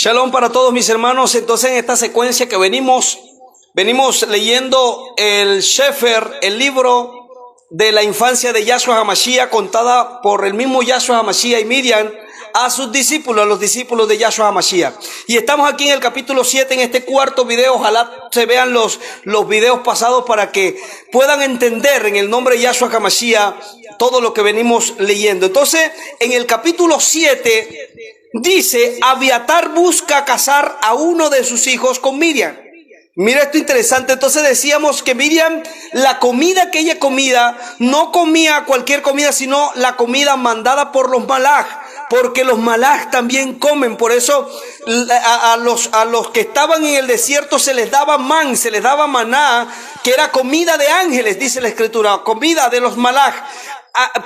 Shalom para todos mis hermanos. Entonces, en esta secuencia que venimos leyendo el Sefer, el libro de la infancia de Yahshua HaMashiach, contada por el mismo Yahshua HaMashiach y Miriam a sus discípulos, a los discípulos de Yahshua HaMashiach. Y estamos aquí en el capítulo 7, en este cuarto video. Ojalá se vean los videos pasados para que puedan entender en el nombre de Yahshua HaMashiach todo lo que venimos leyendo. Entonces, en el capítulo 7 dice: Abiatar busca casar a uno de sus hijos con Miriam. Mira esto interesante. Entonces decíamos que Miriam, la comida que ella comía, no comía cualquier comida, sino la comida mandada por los malaj, porque los malaj también comen. Por eso a los que estaban en el desierto se les daba se les daba maná, que era comida de ángeles, dice la escritura, comida de los malaj.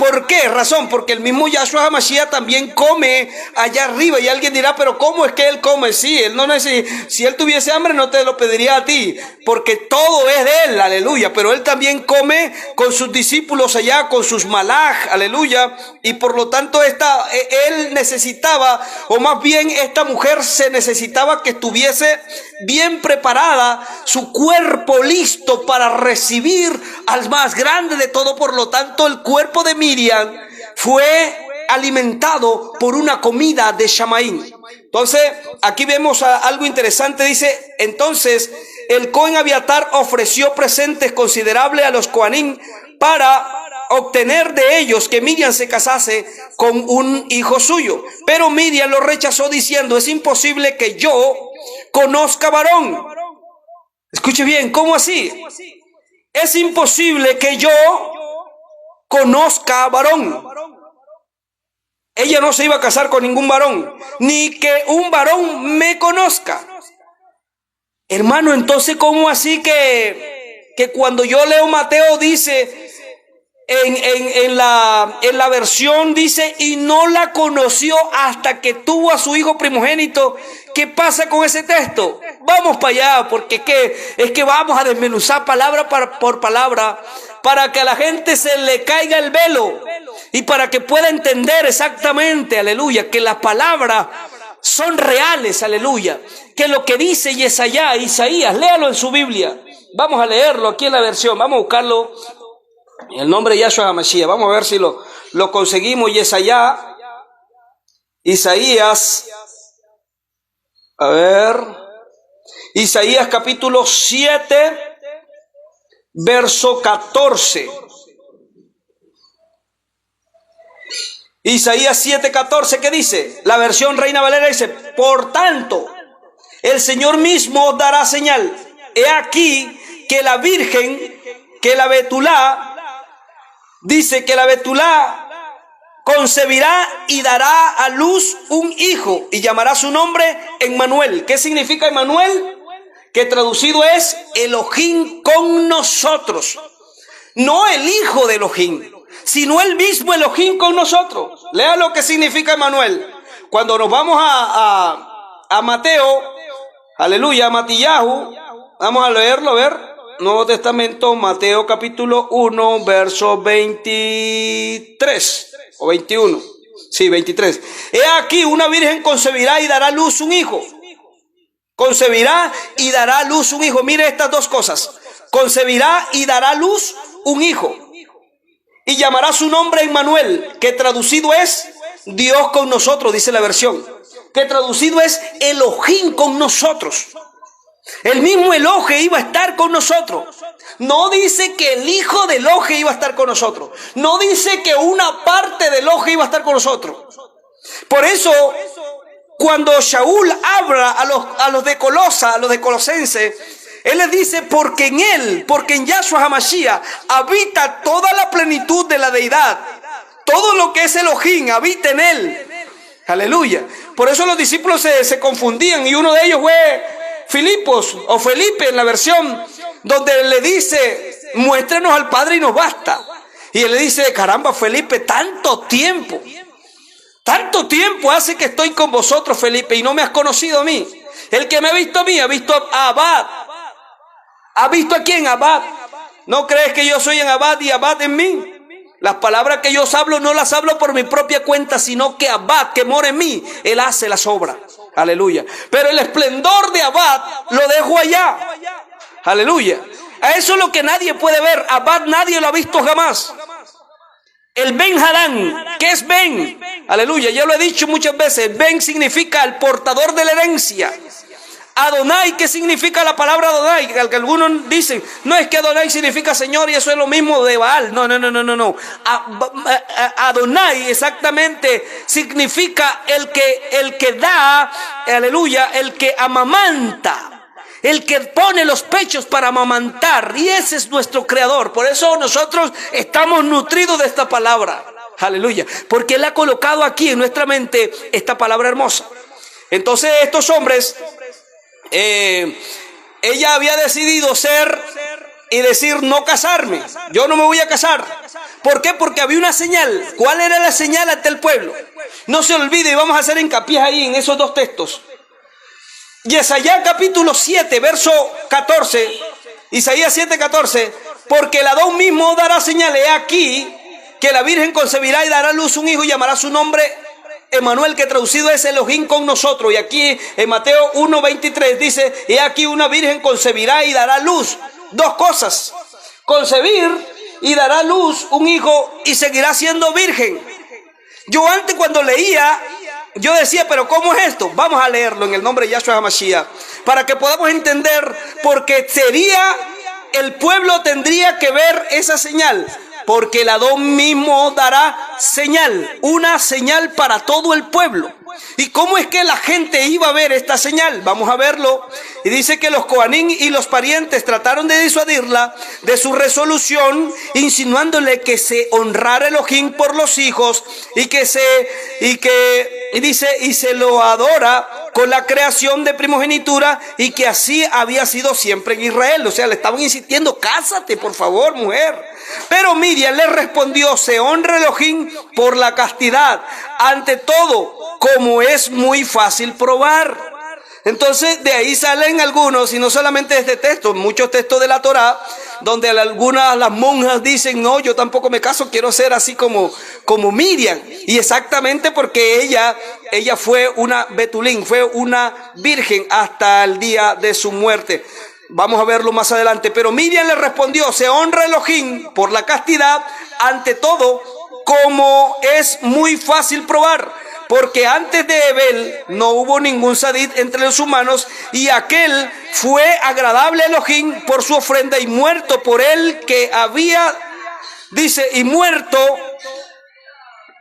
¿Por qué razón? Porque el mismo Yahshua HaMashiach también come allá arriba. Y alguien dirá: pero ¿cómo es que él come? Sí, él no necesita. Si él tuviese hambre no te lo pediría a ti, porque todo es de él, aleluya. Pero él también come con sus discípulos allá, con sus malaj, aleluya. Y por lo tanto él necesitaba, o más bien esta mujer se necesitaba que estuviese bien preparada, su cuerpo listo para recibir al más grande de todo. Por lo tanto, el cuerpo de Miriam fue alimentado por una comida de Shamaín. Entonces, aquí vemos algo interesante. Dice: entonces el Cohen Abiatar ofreció presentes considerables a los Coanim para obtener de ellos que Miriam se casase con un hijo suyo. Pero Miriam lo rechazó diciendo: es imposible que yo conozca varón. Escuche bien, ¿cómo así? Es imposible que yo conozca varón. Ella no se iba a casar con ningún varón, ni que un varón me conozca. Hermano, entonces, ¿cómo así que cuando yo leo Mateo dice, en la versión dice: y no la conoció hasta que tuvo a su hijo primogénito? ¿Qué pasa con ese texto? Vamos para allá, porque es que vamos a desmenuzar palabra por palabra, para que a la gente se le caiga el velo y para que pueda entender exactamente, aleluya, que las palabras son reales, aleluya, que lo que dice Isaías, léalo en su Biblia. Vamos a leerlo aquí en la versión, vamos a buscarlo en el nombre de Yahshua HaMashiach. Vamos a ver si lo conseguimos. Isaías, a ver, Isaías capítulo 7, verso 14. Isaías 7:14, ¿qué dice? La versión Reina Valera dice: por tanto, el Señor mismo dará señal. He aquí que la Virgen, que la Betulá, dice que la Betulá concebirá y dará a luz un hijo y llamará su nombre Emmanuel. ¿Qué significa Emmanuel? Que traducido es Elohim con nosotros. No el hijo de Elohim, sino el mismo Elohim con nosotros. Lea lo que significa Emmanuel. Cuando nos vamos a Mateo, aleluya, a Matillahu, vamos a leerlo, a ver. Nuevo Testamento, Mateo capítulo 1, verso 23 o 21. Sí, 23. He aquí, una virgen concebirá y dará a luz un hijo. Concebirá y dará a luz un hijo. Mire estas dos cosas. Concebirá y dará a luz un hijo. Y llamará su nombre Emmanuel, que traducido es Dios con nosotros, dice la versión. Que traducido es Elohim con nosotros. El mismo Elohe iba a estar con nosotros. No dice que el hijo de Elohe iba a estar con nosotros. No dice que una parte de Elohe iba a estar con nosotros. Por eso, cuando Shaul habla a los de Colosa, a los de Colosenses, él les dice: porque en Yahshua HaMashiach habita toda la plenitud de la deidad. Todo lo que es Elohim habita en él. Aleluya. Por eso los discípulos se confundían, y uno de ellos fue Felipe en la versión donde le dice: muéstranos al Padre y nos basta. Y él le dice: caramba, Felipe, tanto tiempo hace que estoy con vosotros, Felipe, y no me has conocido a mí. El que me ha visto a mí ha visto a Abad. ¿Ha visto a quién? Abad. ¿No crees que yo soy en Abad y Abad en mí? Las palabras que yo hablo no las hablo por mi propia cuenta, sino que Abad, que mora en mí, él hace las obras. Aleluya. Pero el esplendor de Abad lo dejo allá. Aleluya. A eso es lo que nadie puede ver. Abad nadie lo ha visto jamás. El Ben Hadán, ¿qué es Ben? Aleluya, ya lo he dicho muchas veces. Ben significa el portador de la herencia. Adonai, ¿qué significa la palabra Adonai? Que algunos dicen, no es que Adonai significa Señor y eso es lo mismo de Baal. No. Adonai exactamente significa el que da, aleluya, el que amamanta, el que pone los pechos para amamantar. Y ese es nuestro creador. Por eso nosotros estamos nutridos de esta palabra. Aleluya. Porque Él ha colocado aquí en nuestra mente esta palabra hermosa. Entonces estos hombres... ella había decidido ser y decir no casarme, yo no me voy a casar. ¿Por qué? Porque había una señal. ¿Cuál era la señal ante el pueblo? No se olvide, y vamos a hacer hincapié ahí en esos dos textos. Isaías capítulo 7 verso 14, Isaías 7, 14, porque el Adón mismo dará señales. He aquí que la Virgen concebirá y dará a luz un hijo y llamará su nombre Emanuel, que traducido es Elohim con nosotros. Y aquí en Mateo 1:23 dice, he aquí una virgen concebirá y dará luz. Dos cosas: concebir y dará luz un hijo y seguirá siendo virgen. Yo antes cuando leía, yo decía, pero ¿cómo es esto? Vamos a leerlo en el nombre de Yahshua HaMashiach, para que podamos entender, porque el pueblo tendría que ver esa señal. Porque el Adón mismo dará señal, una señal para todo el pueblo. ¿Y cómo es que la gente iba a ver esta señal? Vamos a verlo. Y dice que los Coanín y los parientes trataron de disuadirla de su resolución, insinuándole que se honrara Elohim por los hijos y se lo adora con la creación de primogenitura, y que así había sido siempre en Israel. O sea, le estaban insistiendo, cásate por favor, mujer. Pero Miriam le respondió, se honra Elohim por la castidad ante todo, como es muy fácil probar. Entonces de ahí salen algunos, y no solamente este texto, muchos textos de la Torá, donde las monjas dicen, no, yo tampoco me caso, quiero ser así como Miriam. Y exactamente porque ella fue una betulín, fue una virgen hasta el día de su muerte. Vamos a verlo más adelante. Pero Miriam le respondió, se honra Elohim por la castidad ante todo, como es muy fácil probar. Porque antes de Abel no hubo ningún sadit entre los humanos, y aquel fue agradable a Elohim por su ofrenda, y muerto por él que había, dice, y muerto,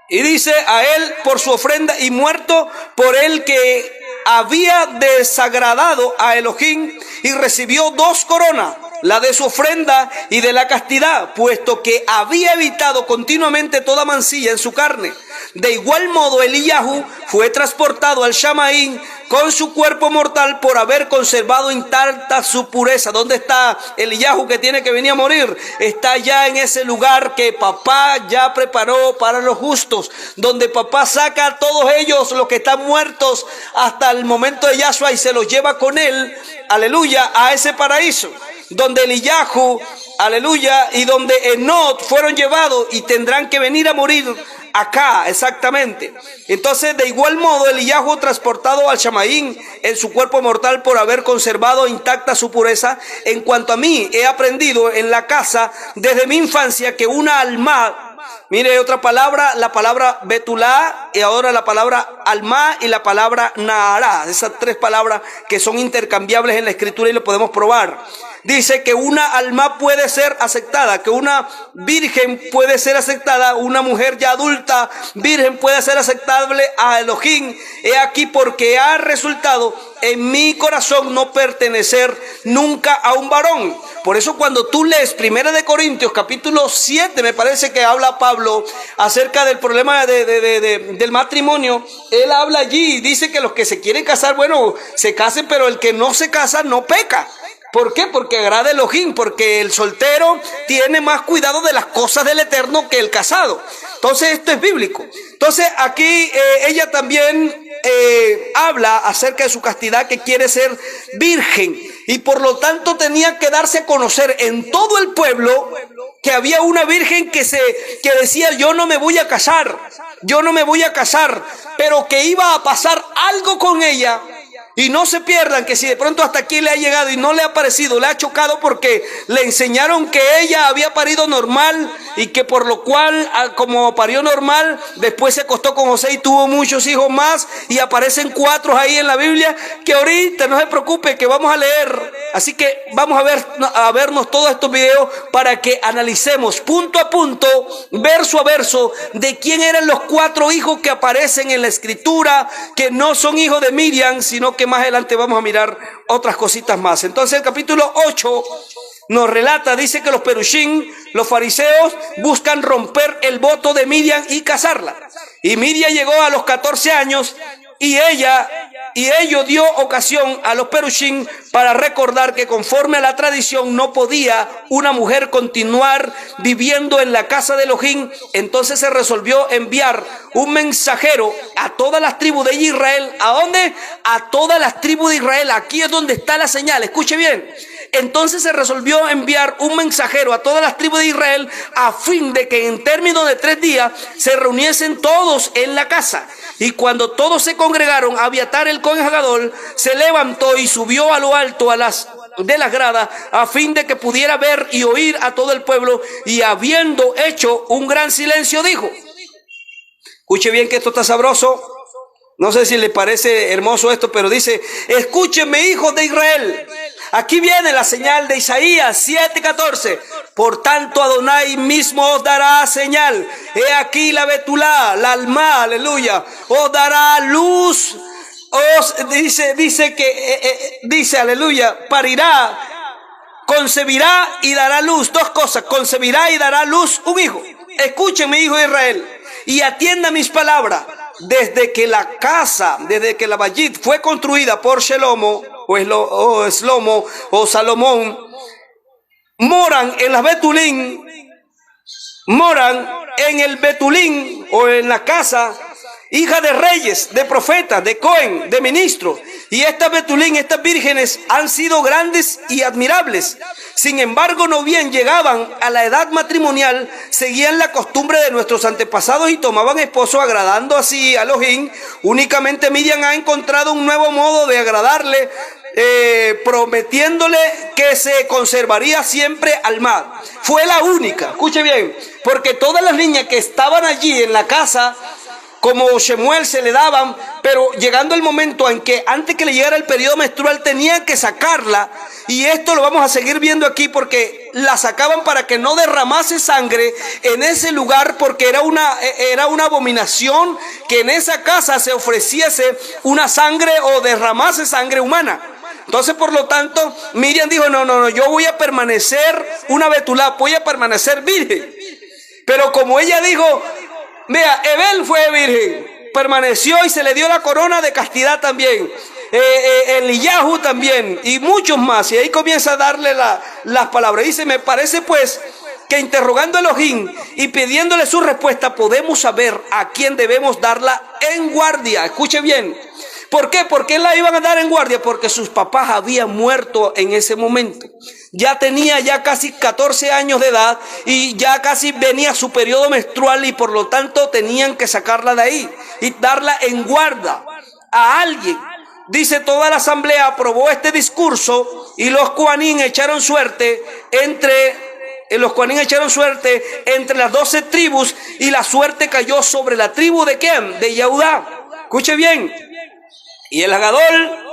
y dice a él por su ofrenda, y muerto por él que había desagradado a Elohim, y recibió 2 coronas, la de su ofrenda y de la castidad, puesto que había evitado continuamente toda mancilla en su carne. De igual modo Eliyahu fue transportado al Shamaín con su cuerpo mortal por haber conservado intacta su pureza. ¿Dónde está Eliyahu que tiene que venir a morir? Está ya en ese lugar que papá ya preparó para los justos, donde papá saca a todos ellos, los que están muertos hasta el momento de Yahshua, y se los lleva con él, aleluya, a ese paraíso, donde Eliyahu, aleluya, y donde Enoch fueron llevados y tendrán que venir a morir acá, exactamente. Entonces, de igual modo, Eliyahu transportado al Shamaín en su cuerpo mortal por haber conservado intacta su pureza. En cuanto a mí, he aprendido en la casa desde mi infancia que una alma, mire otra palabra, la palabra betulá, y ahora la palabra alma y la palabra naará, esas 3 palabras que son intercambiables en la escritura y lo podemos probar. Dice que una alma puede ser aceptada, que una virgen puede ser aceptada, una mujer ya adulta, virgen, puede ser aceptable a Elohim. He aquí porque ha resultado en mi corazón no pertenecer nunca a un varón. Por eso cuando tú lees 1 de Corintios capítulo 7, me parece que habla Pablo acerca del problema del matrimonio, él habla allí y dice que los que se quieren casar, bueno, se casen, pero el que no se casa no peca. ¿Por qué? Porque agrada a Elohim, porque el soltero tiene más cuidado de las cosas del eterno que el casado. Entonces esto es bíblico. Entonces aquí ella también habla acerca de su castidad, que quiere ser virgen. Y por lo tanto tenía que darse a conocer en todo el pueblo que había una virgen que decía: yo no me voy a casar, yo no me voy a casar, pero que iba a pasar algo con ella. Y no se pierdan que si de pronto hasta aquí le ha llegado y no le ha parecido, le ha chocado porque le enseñaron que ella había parido normal y que por lo cual, como parió normal, después se acostó con José y tuvo muchos hijos más, y aparecen 4 ahí en la Biblia, que ahorita no se preocupe que vamos a leer. Así que vamos a vernos todos estos videos para que analicemos punto a punto, verso a verso, de quién eran los 4 hijos que aparecen en la escritura, que no son hijos de Miriam, sino que más adelante vamos a mirar otras cositas más. Entonces el capítulo 8 nos relata, dice que los perushim, los fariseos, buscan romper el voto de Miriam y casarla. Y Miriam llegó a los 14 años y ello dio ocasión a los perushim para recordar que conforme a la tradición no podía una mujer continuar viviendo en la casa de Elohim. Entonces se resolvió enviar un mensajero a todas las tribus de Israel. ¿A dónde? A todas las tribus de Israel. Aquí es donde está la señal, escuche bien. Entonces se resolvió enviar un mensajero a todas las tribus de Israel a fin de que en términos de 3 días se reuniesen todos en la casa. Y cuando todos se congregaron, Abiatar el Cohen Hagadol se levantó y subió a lo alto de las gradas a fin de que pudiera ver y oír a todo el pueblo, y habiendo hecho un gran silencio dijo: escuche bien que esto está sabroso. No sé si le parece hermoso esto, pero dice: escúchenme, hijos de Israel. Aquí viene la señal de Isaías 7:14. Por tanto, Adonai mismo os dará señal. He aquí la Betulá, la Alma, aleluya, os dará luz. Dice, aleluya, parirá, concebirá y dará luz. 2 cosas: concebirá y dará luz un hijo. Escúchenme, hijo de Israel, y atienda mis palabras. Desde que la Bayit fue construida por Shelomo Shlomo o Salomón, moran en las Betulín, moran en el Betulín o en la casa, hija de reyes, de profetas, de Cohen, de ministros. Y estas Betulín, estas vírgenes, han sido grandes y admirables. Sin embargo, no bien llegaban a la edad matrimonial, seguían la costumbre de nuestros antepasados y tomaban esposo, agradando así a Elohim. Únicamente Miriam ha encontrado un nuevo modo de agradarle, prometiéndole que se conservaría siempre al mar. Fue la única, escuche bien, porque todas las niñas que estaban allí en la casa, como Shemuel, se le daban, pero llegando el momento en que antes que le llegara el periodo menstrual tenían que sacarla, y esto lo vamos a seguir viendo aquí porque la sacaban para que no derramase sangre en ese lugar, porque era una abominación que en esa casa se ofreciese una sangre o derramase sangre humana. Entonces, por lo tanto, Miriam dijo: no, yo voy a permanecer una Betulá, voy a permanecer virgen. Pero como ella dijo, vea, Ebel fue virgen, permaneció y se le dio la corona de castidad también. Eliyahu también, y muchos más. Y ahí comienza a darle las palabras. Dice: me parece pues que interrogando a Elohim y pidiéndole su respuesta, podemos saber a quién debemos darla en guardia. Escuche bien. ¿Por qué? ¿Por qué la iban a dar en guardia? Porque sus papás habían muerto en ese momento. Ya tenía casi 14 años de edad y ya casi venía su periodo menstrual, y por lo tanto tenían que sacarla de ahí y darla en guarda a alguien. Dice: toda la asamblea aprobó este discurso y los Coanín echaron suerte entre las 12 tribus, y la suerte cayó sobre la tribu de ¿quién? De Yehudá. Escuche bien. Y el Hagadol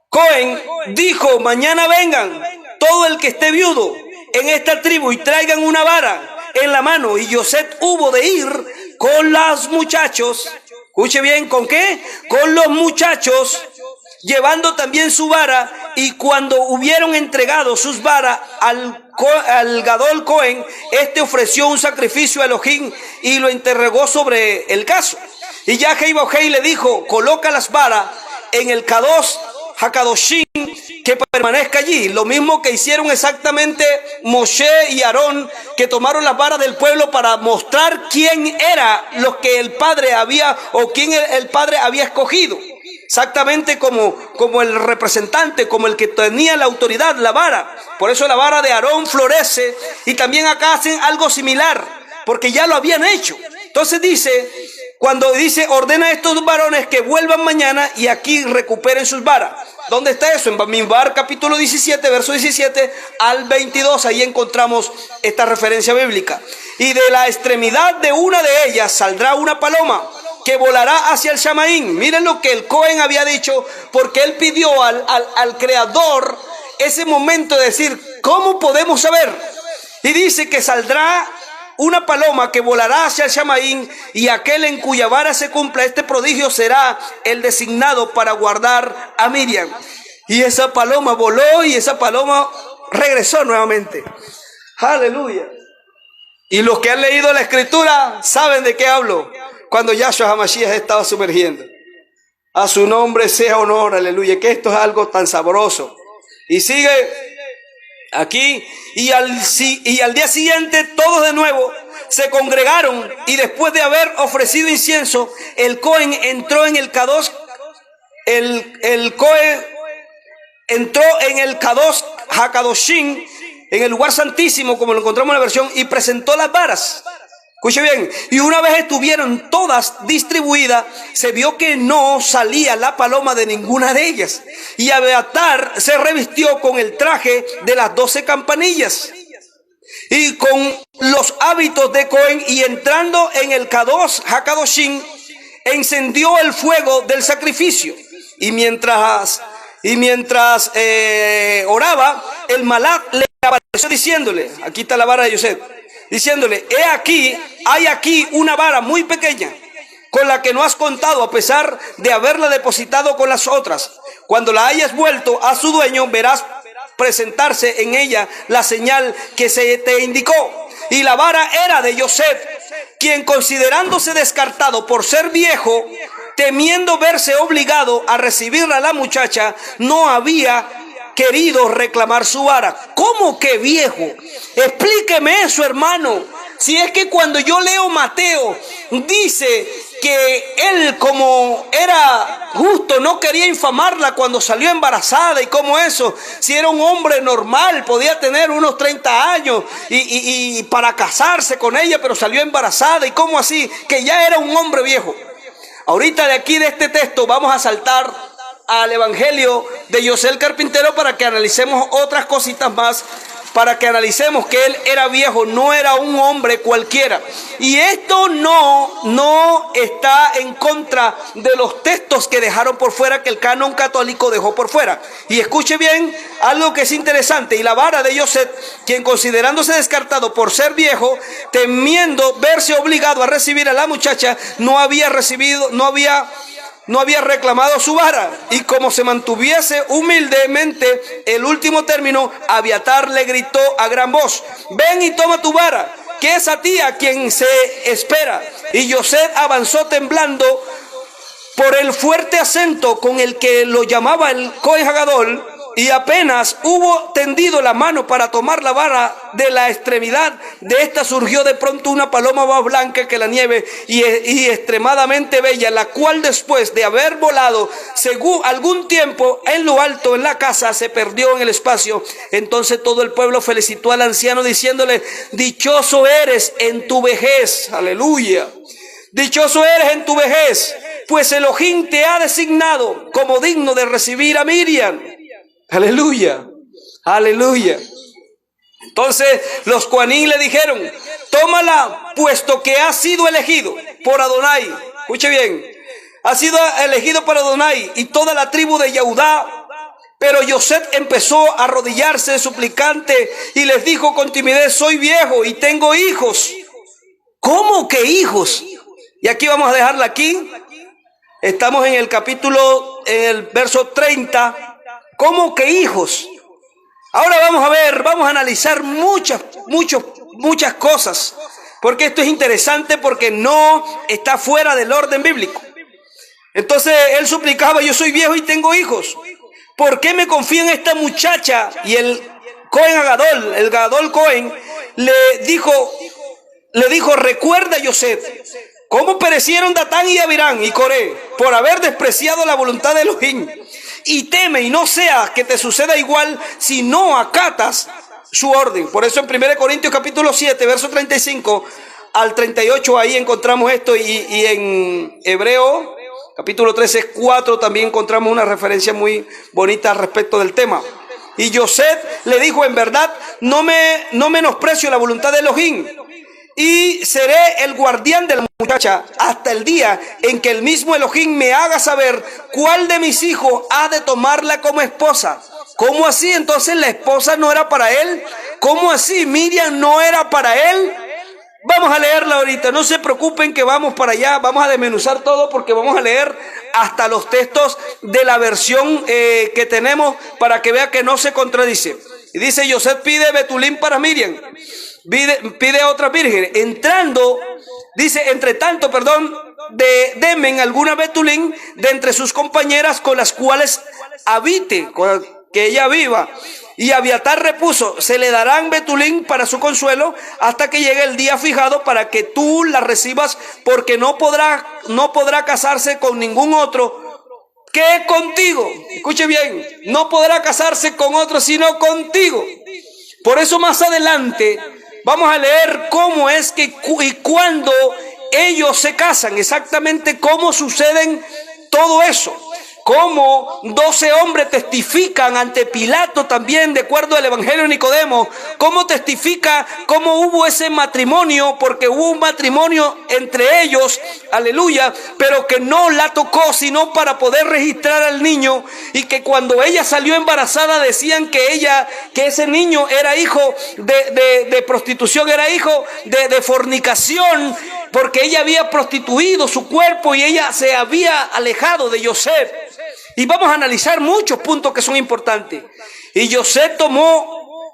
Cohen dijo: mañana vengan todo el que esté viudo en esta tribu y traigan una vara en la mano. Y Yosef hubo de ir con los muchachos. Escuche bien, ¿con qué? Con los muchachos, llevando también su vara. Y cuando hubieron entregado sus varas al Gadol Cohen, este ofreció un sacrificio a Elohim y lo interrogó sobre el caso. Y Yahei Bojei le dijo: coloca las varas en el Kadosh Hakadoshim, que permanezca allí. Lo mismo que hicieron exactamente Moshe y Aarón, que tomaron las varas del pueblo para mostrar quién era lo que el padre había, o quién el padre había escogido. exactamente como el representante, como el que tenía la autoridad, la vara. Por eso la vara de Aarón florece, y también acá hacen algo similar, porque ya lo habían hecho. Entonces dice, cuando dice, ordena a estos varones que vuelvan mañana y aquí recuperen sus varas. ¿Dónde está eso? En Bamidbar capítulo 17, verso 17 al 22. Ahí encontramos esta referencia bíblica. Y de la extremidad de una de ellas saldrá una paloma que volará hacia el Shamaín. Miren lo que el Cohen había dicho, porque él pidió al Creador ese momento de decir, ¿cómo podemos saber? Y dice que saldrá una paloma que volará hacia el Shamaín, y aquel en cuya vara se cumpla este prodigio será el designado para guardar a Miriam. Y esa paloma voló y esa paloma regresó nuevamente. Aleluya. Y los que han leído la escritura saben de qué hablo. Cuando Yahshua HaMashiach estaba sumergiendo. A su nombre sea honor, aleluya. Que esto es algo tan sabroso. Y sigue aquí, y al día siguiente todos de nuevo se congregaron, y después de haber ofrecido incienso, el Cohen entró en el Kadosh, el Cohen entró en el Kadosh HaKadoshim, en el lugar santísimo, como lo encontramos en la versión, y presentó las varas. Escuche bien, y una vez estuvieron todas distribuidas, se vio que no salía la paloma de ninguna de ellas. Y Abiatar se revistió con el traje de las 12 campanillas y con los hábitos de Cohen, y entrando en el Kadosh HaKadoshim, encendió el fuego del sacrificio. Y mientras oraba, el Malach le apareció diciéndole, aquí está la vara de Yosef, diciéndole, hay aquí una vara muy pequeña, con la que no has contado, a pesar de haberla depositado con las otras. Cuando la hayas vuelto a su dueño, verás presentarse en ella la señal que se te indicó. Y la vara era de Yosef, quien, considerándose descartado por ser viejo, temiendo verse obligado a recibir a la muchacha, no había querido reclamar su vara. ¿Cómo que viejo? Explíqueme eso, hermano. Si es que cuando yo leo Mateo, dice que él, como era justo, no quería infamarla cuando salió embarazada. Y como eso, si era un hombre normal, podía tener unos 30 años y para casarse con ella, pero salió embarazada. Y como así, que ya era un hombre viejo. Ahorita de aquí, de este texto, vamos a saltar al evangelio de Yosef el carpintero, para que analicemos otras cositas más, para que analicemos que él era viejo, no era un hombre cualquiera. Y esto no está en contra de los textos que dejaron por fuera, que el canon católico dejó por fuera. Y escuche bien algo que es interesante. Y la vara de Yosef, quien, considerándose descartado por ser viejo, temiendo verse obligado a recibir a la muchacha, no había reclamado su vara. Y como se mantuviese humildemente el último término, Abiatar le gritó a gran voz, ven y toma tu vara, que es a ti a quien se espera. Y Yosef avanzó temblando por el fuerte acento con el que lo llamaba el Cohen Hagadol, y apenas hubo tendido la mano para tomar la vara, de la extremidad de esta surgió de pronto una paloma más blanca que la nieve y extremadamente bella, la cual, después de haber volado según algún tiempo en lo alto en la casa, se perdió en el espacio. Entonces todo el pueblo felicitó al anciano diciéndole, dichoso eres en tu vejez, aleluya, dichoso eres en tu vejez, pues Elohim te ha designado como digno de recibir a Miriam. Aleluya, aleluya. Entonces los Coanín le dijeron, tómala, puesto que ha sido elegido por Adonai. Escuche bien, ha sido elegido por Adonai y toda la tribu de Yehudá. Pero Yosef empezó a arrodillarse suplicante y les dijo con timidez, soy viejo y tengo hijos. ¿Cómo que hijos? Y aquí vamos a dejarla aquí. Estamos en el capítulo, en el verso 30. ¿Cómo que hijos? Ahora vamos a analizar muchas cosas, porque esto es interesante, porque no está fuera del orden bíblico. Entonces él suplicaba, yo soy viejo y tengo hijos, ¿por qué me confío en esta muchacha? Y el Cohen Hagadol, el Gadol Cohen, le dijo, recuerda, Yosef, ¿Cómo perecieron Datán y Abirán y Coré por haber despreciado la voluntad de Elohim? Y teme y no sea que te suceda igual si no acatas su orden. Por eso en 1 Corintios capítulo 7, verso 35 al 38, ahí encontramos esto. Y en Hebreo capítulo 13, 4 también encontramos una referencia muy bonita respecto del tema. Y Yosef le dijo: en verdad, no menosprecio la voluntad de Elohim, y seré el guardián de la muchacha hasta el día en que el mismo Elohim me haga saber cuál de mis hijos ha de tomarla como esposa. ¿Cómo así? Entonces la esposa no era para él. ¿Cómo así? Miriam no era para él. Vamos a leerla ahorita, no se preocupen que vamos para allá, vamos a desmenuzar todo porque vamos a leer hasta los textos de la versión que tenemos para que vea que no se contradice. Y dice: Yosef pide Betulín para Miriam, pide a otra virgen. Entre tanto, demen alguna Betulín de entre sus compañeras con las cuales habite, que ella viva. Y Abiatar repuso: se le darán Betulín para su consuelo hasta que llegue el día fijado para que tú la recibas, porque no podrá casarse con ningún otro que contigo. Escuche bien, no podrá casarse con otro sino contigo. Por eso más adelante vamos a leer cómo es que y cuándo ellos se casan, exactamente cómo suceden todo eso. Cómo 12 hombres testifican ante Pilato también, de acuerdo al Evangelio de Nicodemo. Cómo testifica cómo hubo ese matrimonio, porque hubo un matrimonio entre ellos, aleluya, pero que no la tocó sino para poder registrar al niño. Y que cuando ella salió embarazada decían que ese niño era hijo de prostitución, era hijo de fornicación, porque ella había prostituido su cuerpo y ella se había alejado de Yosef. Y vamos a analizar muchos puntos que son importantes. Y Yosef tomó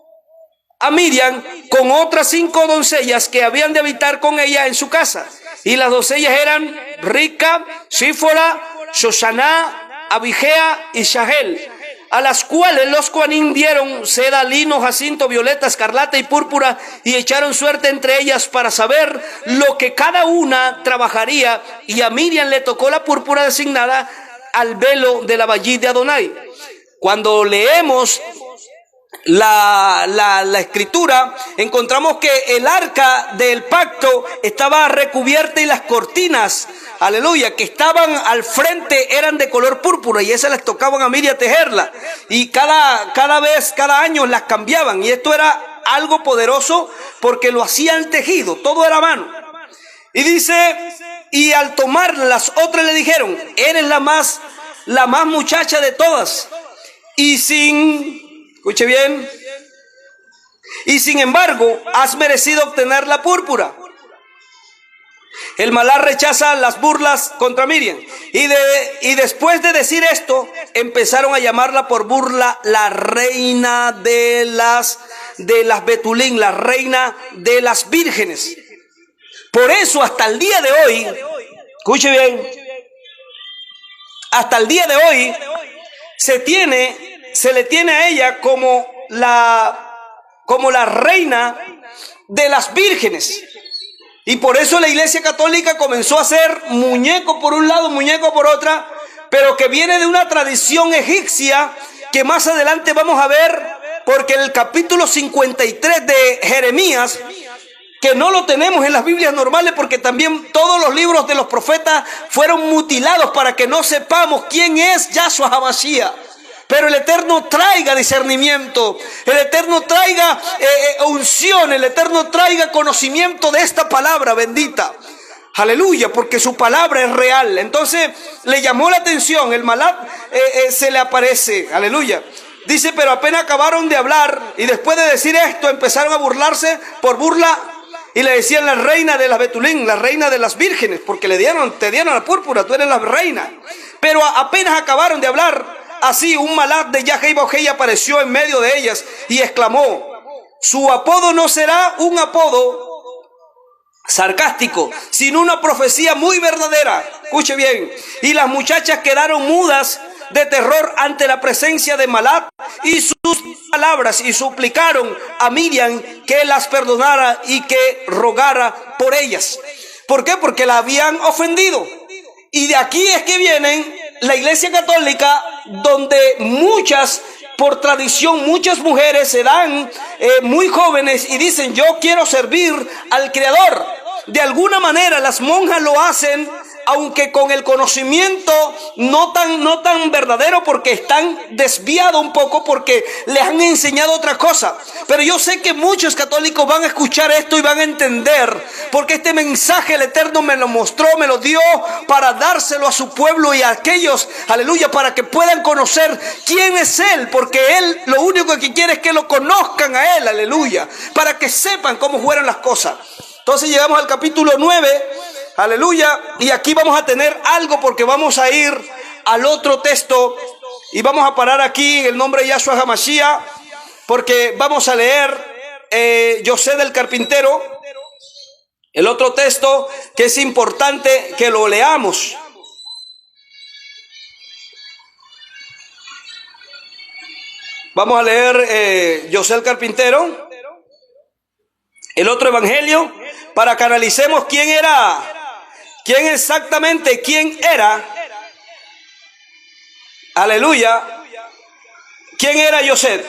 a Miriam con otras 5 doncellas que habían de habitar con ella en su casa. Y las doncellas eran Rica, Sífora, Shosaná, Abigea y Shahel, a las cuales los Coanín dieron seda, lino, jacinto, violeta, escarlata y púrpura, y echaron suerte entre ellas para saber lo que cada una trabajaría. Y a Miriam le tocó la púrpura designada al velo de la vallid de Adonai. Cuando leemos la escritura, encontramos que el arca del pacto estaba recubierta y las cortinas, aleluya, que estaban al frente eran de color púrpura, y esas les tocaban a Miriam tejerla, y cada año las cambiaban. Y esto era algo poderoso porque lo hacían tejido, todo era a mano. Y dice: y al tomar las otras le dijeron: eres la más muchacha de todas, escuche bien, y sin embargo has merecido obtener la púrpura. El Malach rechaza las burlas contra Miriam. Y después de decir esto, empezaron a llamarla por burla la reina de las Betulín, la reina de las vírgenes. Por eso hasta el día de hoy, escuche bien, hasta el día de hoy se le tiene a ella como la reina de las vírgenes. Y por eso la Iglesia Católica comenzó a hacer muñeco por un lado, muñeco por otra, pero que viene de una tradición egipcia que más adelante vamos a ver, porque en el capítulo 53 de Jeremías, que no lo tenemos en las Biblias normales porque también todos los libros de los profetas fueron mutilados para que no sepamos quién es Yahshua HaMashiach. Pero el Eterno traiga discernimiento, el Eterno traiga unción, el Eterno traiga conocimiento de esta palabra bendita. Aleluya, porque su palabra es real. Entonces le llamó la atención, el Malach se le aparece, aleluya. Dice: pero apenas acabaron de hablar y después de decir esto empezaron a burlarse por burla. Y le decían la reina de las Betulín, la reina de las vírgenes, porque te dieron la púrpura, tú eres la reina. Pero apenas acabaron de hablar, así un Malach de Yahweh Bojei apareció en medio de ellas y exclamó: su apodo no será un apodo sarcástico, sino una profecía muy verdadera. Escuche bien. Y las muchachas quedaron mudas de terror ante la presencia de Malach y sus palabras, y suplicaron a Miriam que las perdonara y que rogara por ellas. ¿Por qué? Porque la habían ofendido. Y de aquí es que vienen la Iglesia Católica, donde muchas, por tradición, muchas mujeres se dan muy jóvenes y dicen: yo quiero servir al Creador. De alguna manera las monjas lo hacen, aunque con el conocimiento no tan verdadero, porque están desviados un poco, porque les han enseñado otra cosa. Pero yo sé que muchos católicos van a escuchar esto y van a entender, porque este mensaje el Eterno me lo mostró, me lo dio para dárselo a su pueblo y a aquellos, aleluya, para que puedan conocer quién es Él, porque Él lo único que quiere es que lo conozcan a Él, aleluya, para que sepan cómo fueron las cosas. Entonces llegamos al capítulo 9, aleluya, y aquí vamos a tener algo, porque vamos a ir al otro texto y vamos a parar aquí en el nombre de Yahshua HaMashiach, porque vamos a leer José del carpintero, el otro texto que es importante que lo leamos. Vamos a leer José el carpintero, el otro evangelio, para que analicemos quién era, aleluya, quién era José.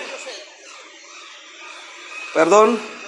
Perdón.